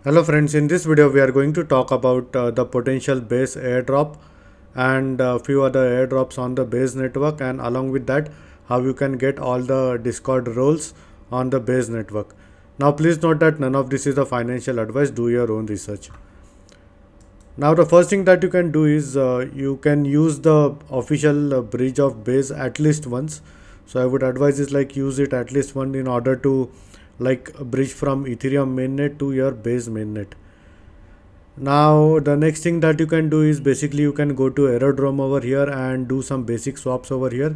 Hello friends, in this video we are going to talk about the potential base airdrop and a few other airdrops on the base network, and along with that how you can get all the Discord roles on the base network. Now please note that none of this is a financial advice, do your own research. Now the first thing that you can do is you can use the official bridge of base at least once. So I would advise is like use it at least once in order to like bridge from Ethereum mainnet to your base mainnet. Now the next thing that you can do is basically you can go to Aerodrome over here and do some basic swaps over here,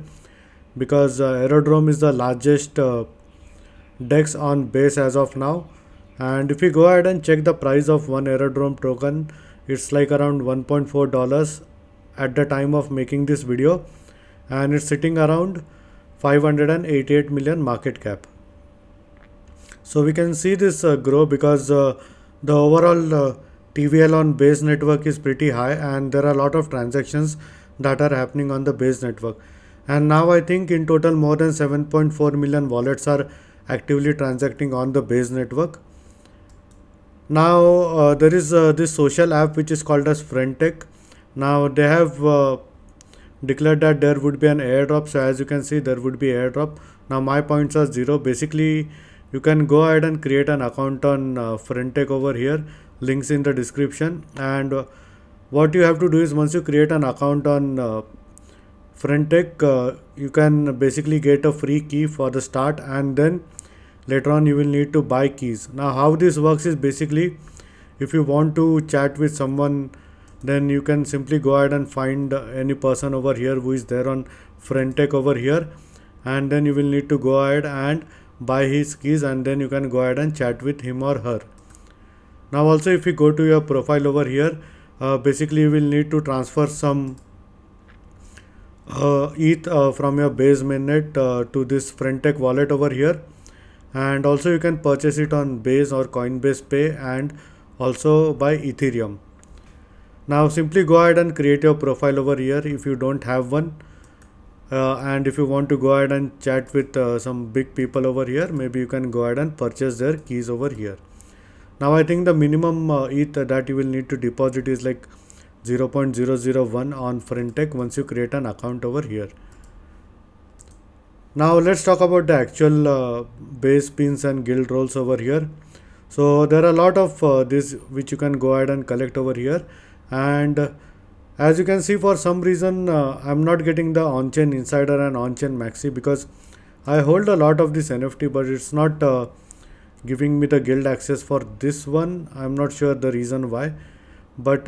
because Aerodrome is the largest DEX on base as of now. And if you go ahead and check the price of one Aerodrome token, it's like around $1.4 at the time of making this video, and it's sitting around 588 million market cap. So we can see this grow because the overall TVL on base network is pretty high, and there are a lot of transactions that are happening on the base network. And now I think in total more than 7.4 million wallets are actively transacting on the base network. Now there is this social app which is called as FRCH. Now they have declared that there would be an airdrop. So as you can see, there would be airdrop. Now my points are 0. Basically you can go ahead and create an account on FRCH over here, links in the description. And what you have to do is once you create an account on FRCH, you can basically get a free key for the start, and then later on you will need to buy keys. Now how this works is basically if you want to chat with someone, then you can simply go ahead and find any person over here who is there on FRCH over here, and then you will need to go ahead and buy his keys, and then you can go ahead and chat with him or her. Now also if you go to your profile over here, basically you will need to transfer some ETH from your base mainnet to this FRCH wallet over here. And also you can purchase it on Base or Coinbase Pay, and also by Ethereum. Now simply go ahead and create your profile over here if you don't have one, and if you want to go ahead and chat with some big people over here, maybe you can go ahead and purchase their keys over here. Now I think the minimum ETH that you will need to deposit is like 0.001 on FRCH once you create an account over here. Now let's talk about the actual base pins and guild roles over here. So there are a lot of this which you can go ahead and collect over here, and as you can see, for some reason I'm not getting the on-chain insider and on-chain maxi, because I hold a lot of this NFT, but it's not giving me the guild access for this one. I'm not sure the reason why, but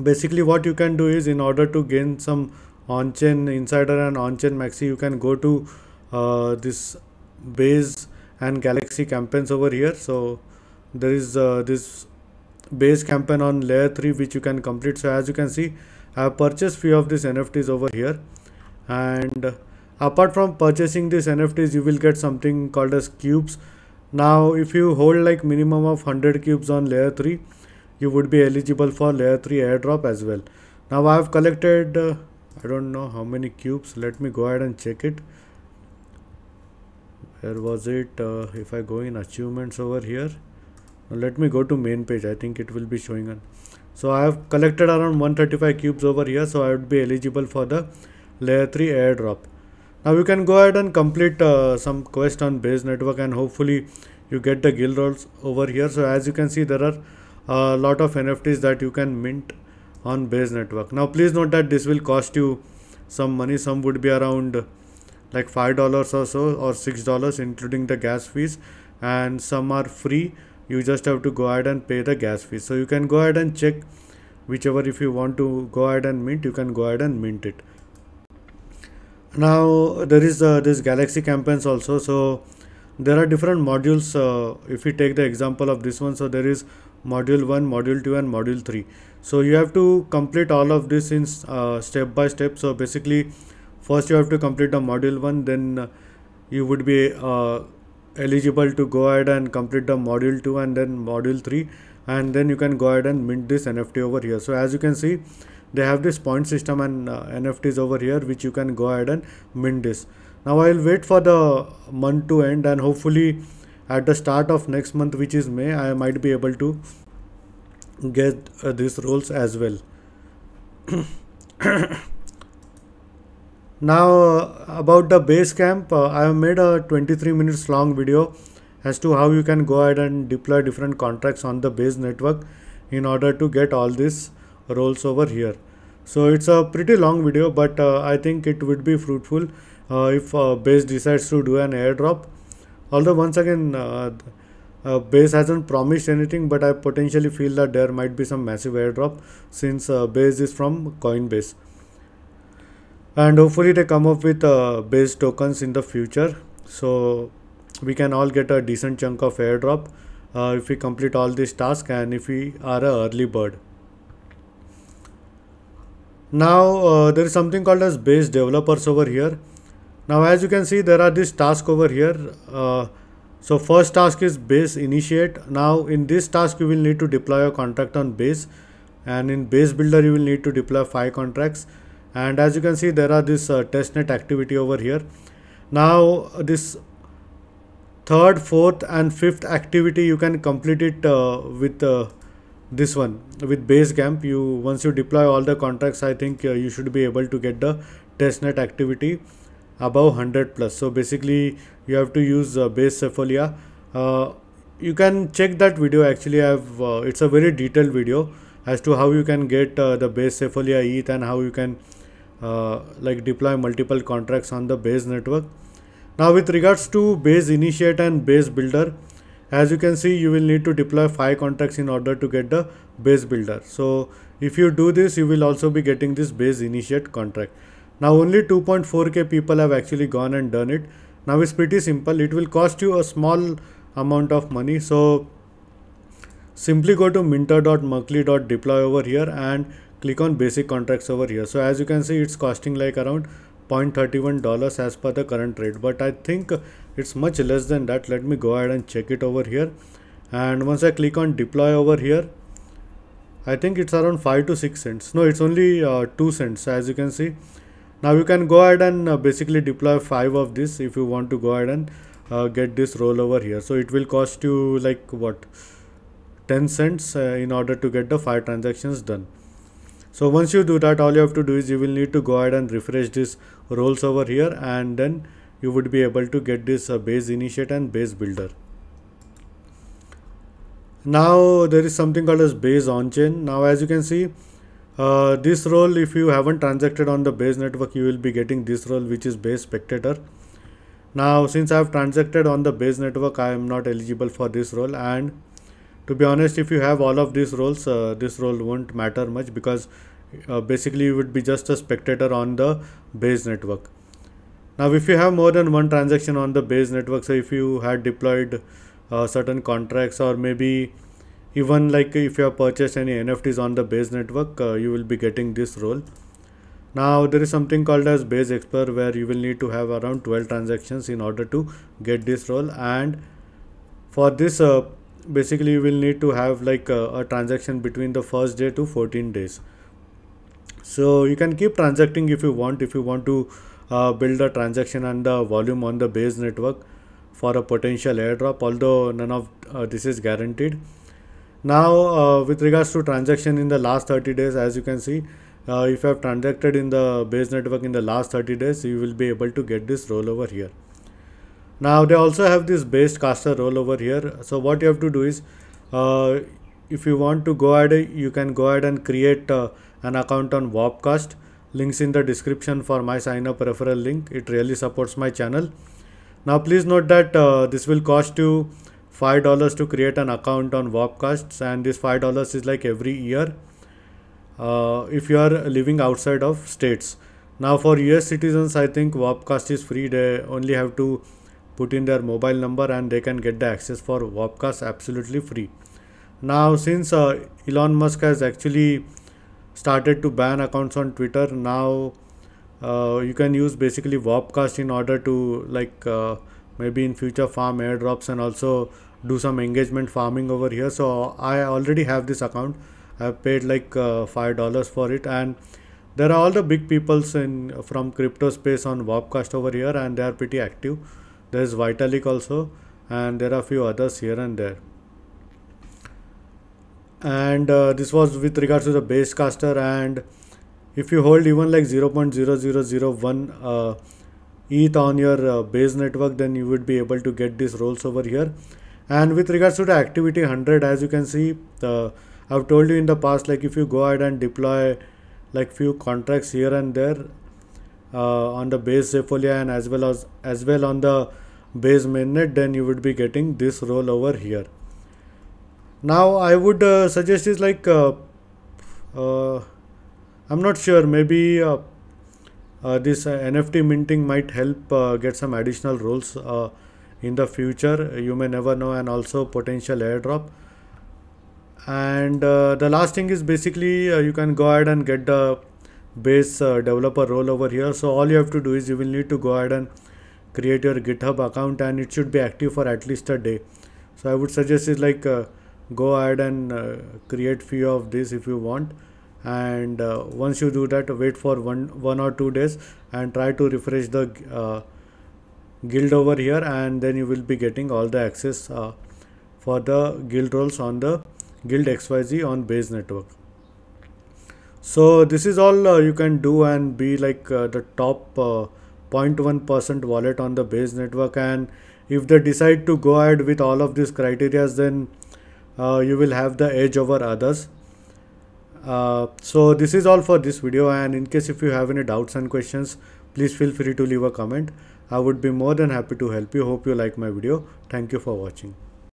basically what you can do is, in order to gain some on-chain insider and on-chain maxi, you can go to this base and galaxy campaigns over here. So there is this base campaign on layer 3 which you can complete. So as you can see, I have purchased few of these NFTs over here, and apart from purchasing these NFTs, you will get something called as cubes. Now if you hold like minimum of 100 cubes on layer 3, you would be eligible for layer 3 airdrop as well. Now I have collected I don't know how many cubes. Let me go ahead and check it. Where was it? If I go in achievements over here, now let me go to main page. I think it will be showing on. So I have collected around 135 cubes over here, so I would be eligible for the layer 3 airdrop. Now you can go ahead and complete some quest on base network, and hopefully you get the guild roles over here. So as you can see, there are a lot of NFTs that you can mint on base network. Now please note that this will cost you some money. Some would be around like $5 or so, or $6 including the gas fees, and some are free. You just have to go ahead and pay the gas fees. So you can go ahead and check whichever, if you want to go ahead and mint, you can go ahead and mint it. Now there is this galaxy campaigns also. So there are different modules. If we take the example of this one, so there is module 1, module 2 and module 3. So you have to complete all of this in step by step. So basically first you have to complete the module 1, then you would be eligible to go ahead and complete the module 2 and then module 3, and then you can go ahead and mint this NFT over here. So as you can see, they have this point system and NFTs over here which you can go ahead and mint this. Now I'll wait for the month to end, and hopefully at the start of next month, which is May, I might be able to get these roles as well. Now about the Basecamp, I have made a 23 minutes long video as to how you can go ahead and deploy different contracts on the Base network in order to get all these roles over here. So it's a pretty long video, but I think it would be fruitful if Base decides to do an airdrop. Although once again, Base hasn't promised anything, but I potentially feel that there might be some massive airdrop since Base is from Coinbase. And hopefully they come up with Base tokens in the future, so we can all get a decent chunk of airdrop if we complete all these tasks and if we are a early bird. Now there is something called as Base developers over here. Now as you can see, there are these tasks over here. So first task is Base initiate. Now in this task you will need to deploy a contract on Base, and in Base builder you will need to deploy 5 contracts. And as you can see, there are this testnet activity over here. Now this third, fourth and fifth activity you can complete it with this one with Basecamp. Once you deploy all the contracts, I think you should be able to get the testnet activity above 100 plus. So basically you have to use Base Cephalia. You can check that video. Actually I have it's a very detailed video as to how you can get the Base Cephalia ETH and how you can like deploy multiple contracts on the Base network. Now with regards to Base initiate and Base builder, as you can see, you will need to deploy 5 contracts in order to get the Base builder. So if you do this, you will also be getting this Base initiate contract. Now only 2.4k people have actually gone and done it. Now it's pretty simple. It will cost you a small amount of money. So simply go to minter.merkle.deploy over here and click on basic contracts over here. So as you can see, it's costing like around $0.31 as per the current rate, but I think it's much less than that. Let me go ahead and check it over here, and once I click on deploy over here, I think it's around 5 to 6 cents. No, it's only 2 cents, as you can see. Now you can go ahead and basically deploy 5 of this if you want to go ahead and get this roll over here. So it will cost you like what, 10 cents in order to get the 5 transactions done. So once you do that, all you have to do is you will need to go ahead and refresh these roles over here, and then you would be able to get this Base initiate and Base builder. Now there is something called as Bas Onchain. Now as you can see, this role, if you haven't transacted on the Base network, you will be getting this role, which is Base spectator. Now since I have transacted on the Base network, I am not eligible for this role, and to be honest, if you have all of these roles, this role won't matter much, because basically you would be just a spectator on the Base network. Now if you have more than one transaction on the Base network, so if you had deployed certain contracts, or maybe even like if you have purchased any NFTs on the Base network, you will be getting this role. Now there is something called as Base Explorer, where you will need to have around 12 transactions in order to get this role, and for this basically you will need to have like a transaction between the first day to 14 days. So you can keep transacting if you want to build a transaction and the volume on the Base network for a potential airdrop, although none of this is guaranteed. Now with regards to transaction in the last 30 days, as you can see, if you have transacted in the Base network in the last 30 days, you will be able to get this roll over here. Now they also have this Base caster role over here. So what you have to do is, if you want to go ahead, you can go ahead and create an account on Warpcast. Links in the description for my sign up referral link. It really supports my channel. Now please note that this will cost you $5 to create an account on Warpcast, and this $5 is like every year if you are living outside of states. Now for US citizens, I think Warpcast is free. They only have to put in their mobile number and they can get the access for Warpcast absolutely free. Now since Elon Musk has actually started to ban accounts on Twitter, now you can use basically Warpcast in order to like maybe in future farm airdrops and also do some engagement farming over here. So I already have this account. I have paid like $5 for it, and there are all the big peoples from crypto space on Warpcast over here, and they are pretty active. There is Vitalik also, and there are a few others here and there. And this was with regards to the base caster. And if you hold even like 0.0001 ETH on your base network, then you would be able to get these roles over here. And with regards to the activity 100, as you can see, I've told you in the past, like if you go ahead and deploy like few contracts here and there on the base Zepolia and as well on the base mainnet, then you would be getting this role over here. Now I would suggest is like I'm not sure, maybe this NFT minting might help get some additional roles in the future. You may never know. And also potential airdrop. And the last thing is basically you can go ahead and get the base developer role over here. So all you have to do is you will need to go ahead and create your GitHub account, and it should be active for at least a day. So I would suggest is like go ahead and create few of this if you want. And once you do that, wait for one or 2 days and try to refresh the guild over here, and then you will be getting all the access for the guild roles on the guild XYZ on base network. So this is all you can do and be like the top 0.1% wallet on the base network. And if they decide to go ahead with all of these criteria, then you will have the edge over others. So this is all for this video, and in case if you have any doubts and questions, please feel free to leave a comment. I would be more than happy to help you. Hope you like my video. Thank you for watching.